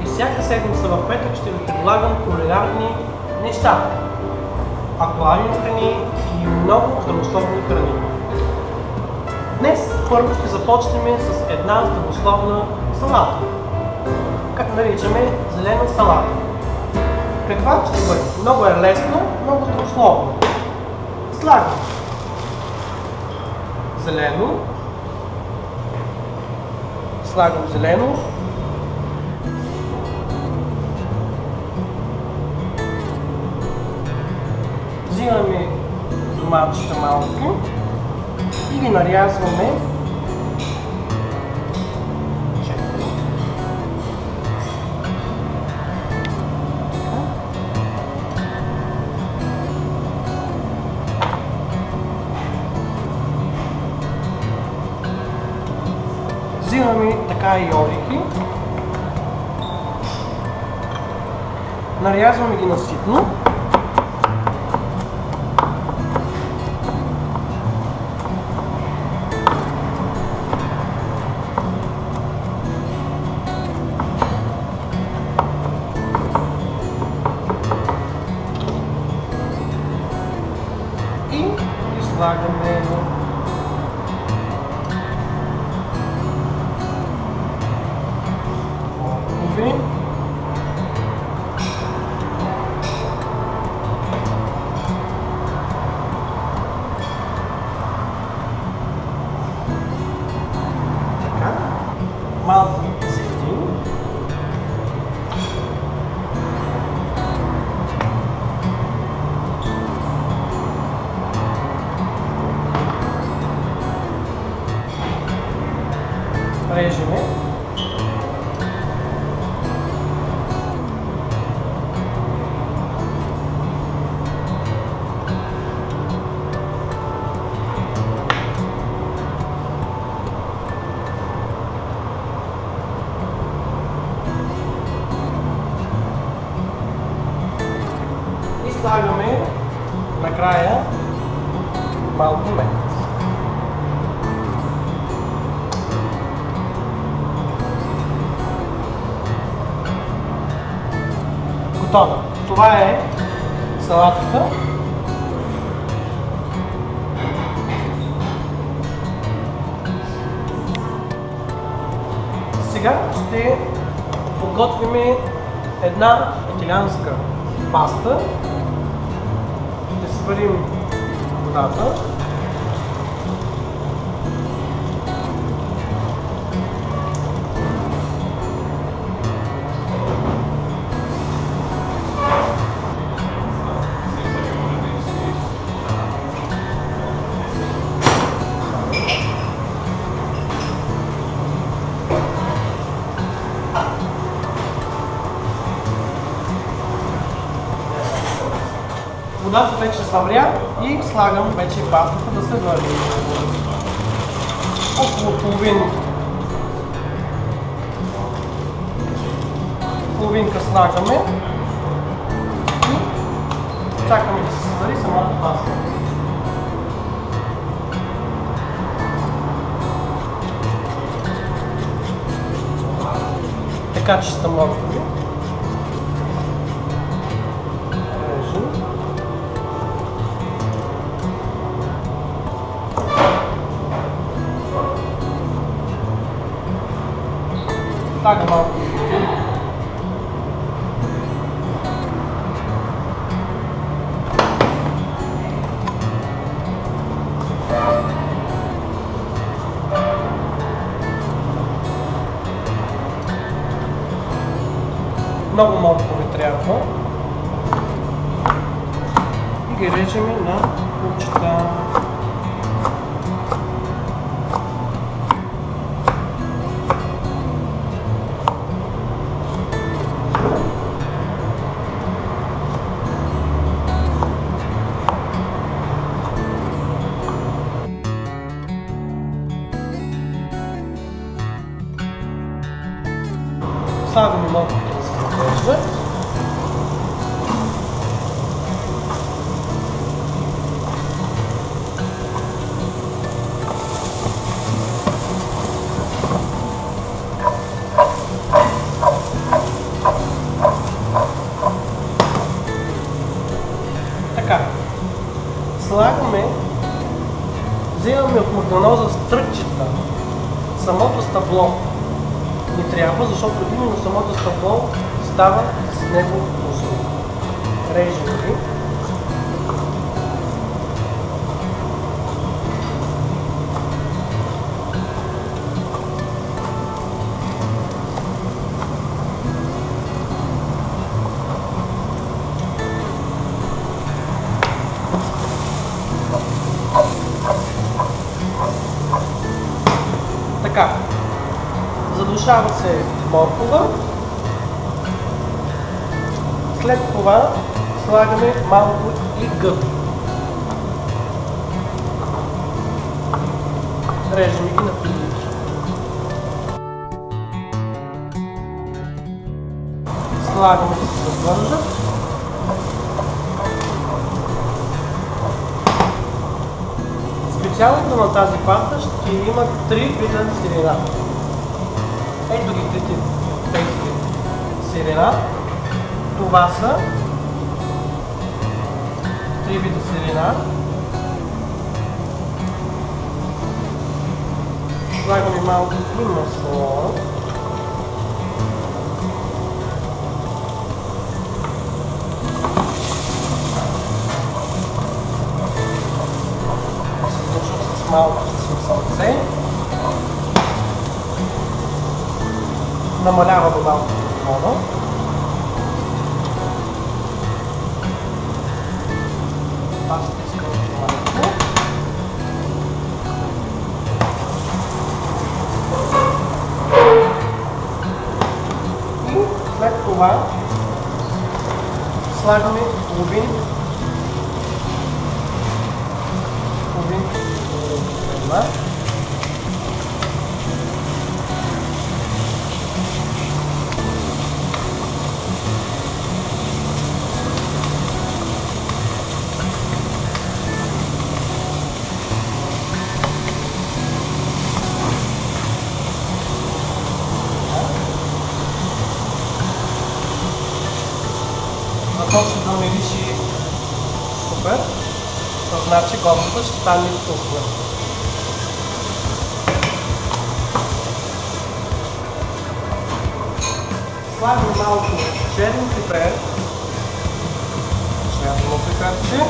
и всяка седмица в петък ще ви предлагам кулинарни неща, актуални храни и много здравословни храни. Днес първо ще започнем с една здравословна салата, как наричаме зелена салата. Каква ще бъде? Много е лесно, много здравословно. Слагам зелено, взимаме доматчета малки и ги нарязваме взимаме така и орехи, нарязваме ги на ситно и ги слагаме малко зехтин, режеме и слагаме накрая малко мед. Готово! Това е салатата. Сега ще подготвим една италианска паста. Ще сварим водата. Водата вече завря и слагам вече пастата да се вари. Около половинка слагаме и чакаме да се свари самата паста. Така чиста моркови. Така малко. Много моркови трябва и ги режем на купчета. Слагаме малко да се разрежда. дано за стръкчета. Самото стъбло ни трябва, защото именно самото стъбло става с него услуг. Режем ги. Така, задушава се моркова, след това слагаме малко и гъб. Режем ги на пилички. Слагаме да се завържат. Специалното на тази паста ще има 3 вида сирена. Ето ги трите тези сирена. Това са 3 вида сирена. Слагаме малко и масло. Малко с сълце. Намалява до малко вода. Аз искам малко. И след това слагаме половин започне да мириши супер, това значи готовата ще стане вкусна. Слагам малко черен пипер, черно пиперче,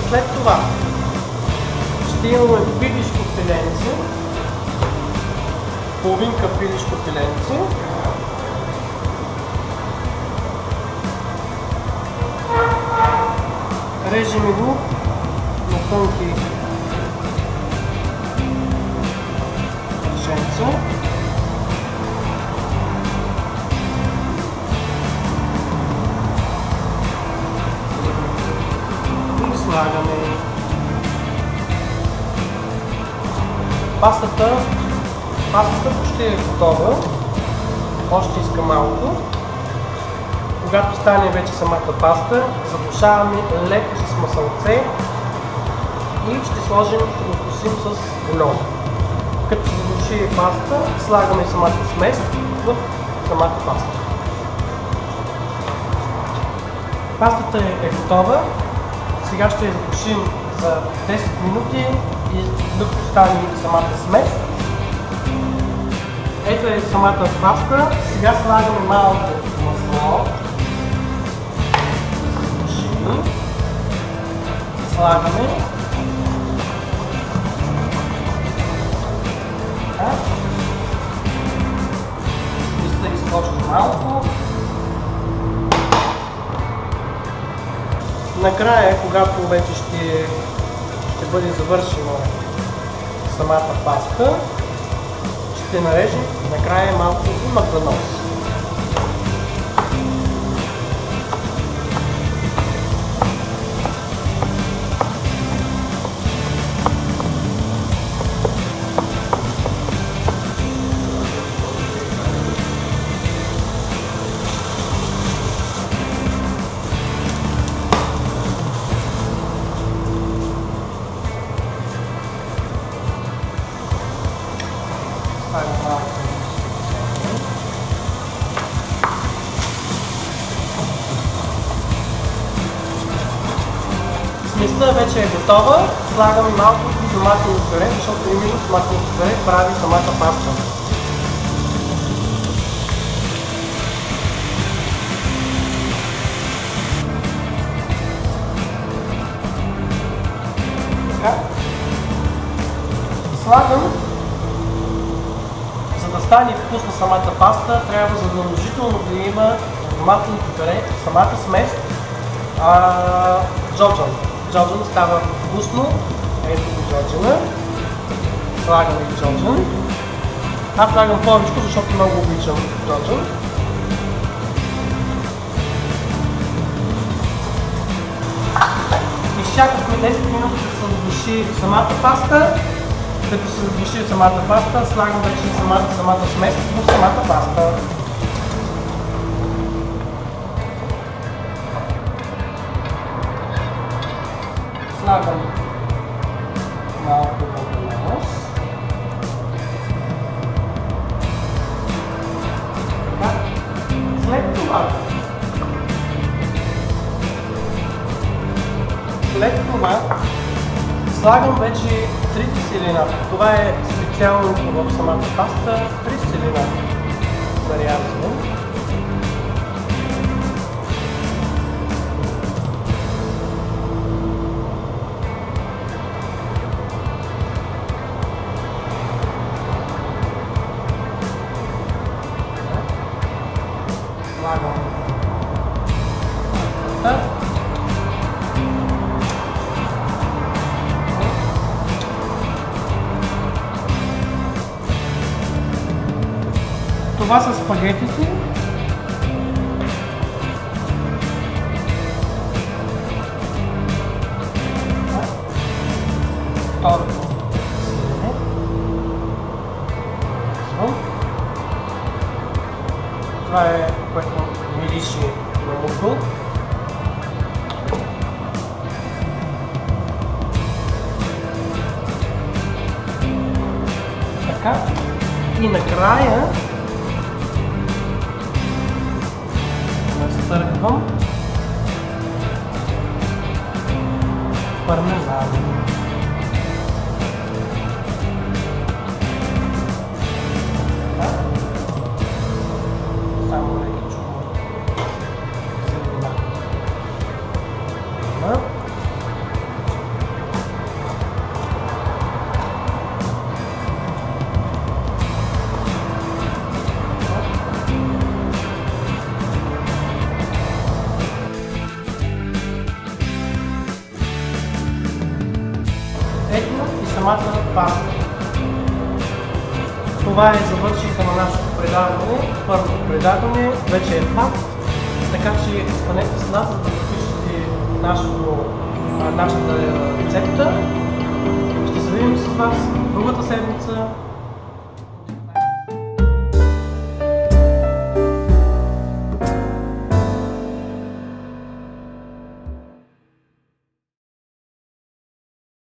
след това ще имаме пилешко пиленце, половинка пилешко пиленце, режем го на тънки парченца. И слагаме пастата. Пастата почти е готова. Още иска малко. Когато стане вече самата паста, задушаваме леко с масълце и ще сложим, ще го косим с бульон. Като се задуши паста, слагаме самата смес в самата паста. Пастата е готова. Сега ще я задушим за 10 минути и докато стане самата смес. Ето е самата паста. Сега слагаме малко масло. Слагаме. Листа изкочва малко. Накрая, когато вече ще бъде завършена самата паста, ще нарежем накрая малко и магданоз. Пастата вече е готова. Слагам малко доматено пюре, защото именно доматеното пюре прави самата паста. Така. Слагам, за да стане вкусна самата паста, трябва задължително да има доматеното пюре, самата смес, джоджан. Джоджан става вкусно. Ето го джоджана. Слагам и джоджан. Аз слагам повече, защото много обичам джоджан. Изчакахме 10 минути да се сдуши самата паста. Като се сдуши самата паста, слагам вече самата смес в самата паста. Слагам малко богомолос. След това слагам вече 3 киселина. Това е специално в самата паста. 3 киселина нарязвам. Слагам паста. Това са спагетите. Второто сирене. Това е, което мирише на мускул. Така. И накрая настъргвам пармезан. Само лекичко зелена. Ето и самата паста. Това е завършиха на нашето предаване. Първото предаване вече е факт, така че останете с нас, за да запишете нашата рецепта. Ще се видим с вас другата седмица.